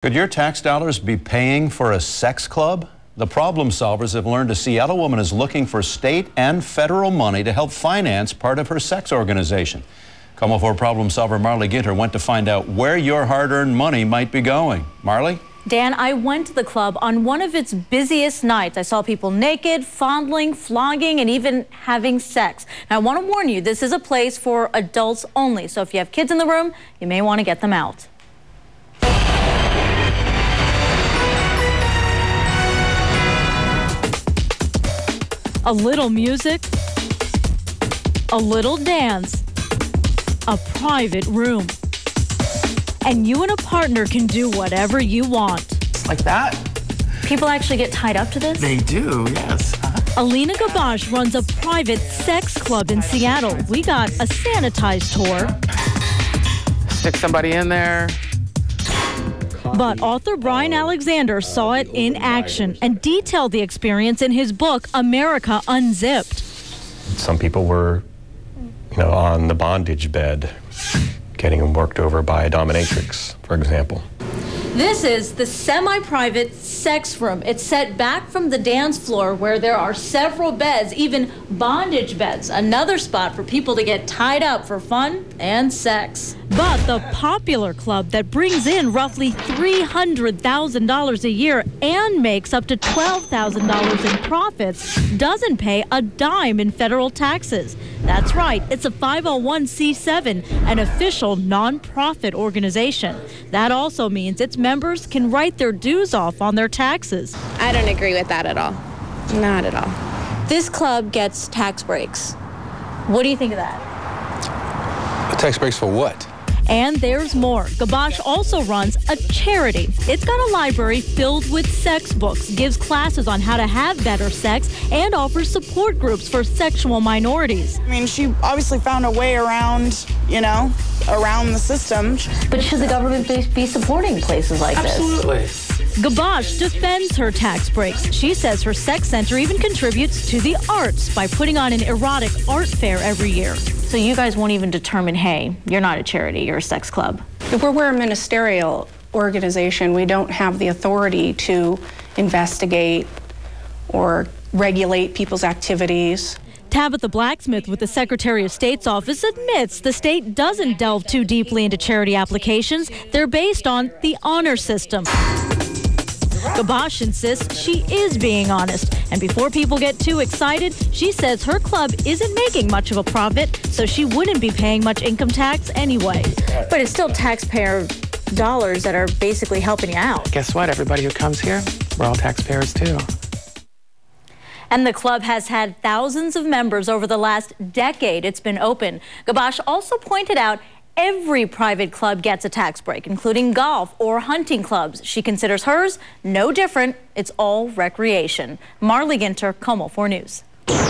Could your tax dollars be paying for a sex club? The problem solvers have learned a Seattle woman is looking for state and federal money to help finance part of her sex organization. Komo 4 problem solver Marley Ginter went to find out where your hard-earned money might be going. Marley? Dan, I went to the club on one of its busiest nights. I saw people naked, fondling, flogging, and even having sex. Now, I want to warn you, this is a place for adults only. So if you have kids in the room, you may want to get them out. A little music, a little dance, a private room. And you and a partner can do whatever you want. Like that? People actually get tied up to this? They do, yes. Alina Gabash runs a private sex club in Seattle. We got a sanitized tour. Stick somebody in there. But author Brian Alexander saw it in action and detailed the experience in his book, America Unzipped. Some people were, on the bondage bed, getting them worked over by a dominatrix, for example. This is the semi-private sex room. It's set back from the dance floor where there are several beds, even bondage beds, another spot for people to get tied up for fun and sex. But the popular club that brings in roughly $300,000 a year and makes up to $12,000 in profits doesn't pay a dime in federal taxes. That's right, it's a 501c7, an official nonprofit organization. That also means its members can write their dues off on their taxes. I don't agree with that at all. Not at all. This club gets tax breaks. What do you think of that? Tax breaks for what? And there's more. Gabash also runs a charity. It's got a library filled with sex books, gives classes on how to have better sex, and offers support groups for sexual minorities. I mean, she obviously found a way around, around the system. But should the government be supporting places like this? Absolutely. Gabash defends her tax breaks. She says her sex center even contributes to the arts by putting on an erotic art fair every year. So you guys won't even determine, hey, you're not a charity, you're a sex club. We're a ministerial organization. We don't have the authority to investigate or regulate people's activities. Tabitha Blacksmith with the Secretary of State's office admits the state doesn't delve too deeply into charity applications. They're based on the honor system. Gabash insists she is being honest. And before people get too excited, she says her club isn't making much of a profit, so she wouldn't be paying much income tax anyway. But it's still taxpayer dollars that are basically helping you out. Guess what? Everybody who comes here, we're all taxpayers too. And the club has had thousands of members over the last decade it's been open. Gabash also pointed out every private club gets a tax break, including golf or hunting clubs. She considers hers no different. It's all recreation. Marley Ginter, Komo 4 News.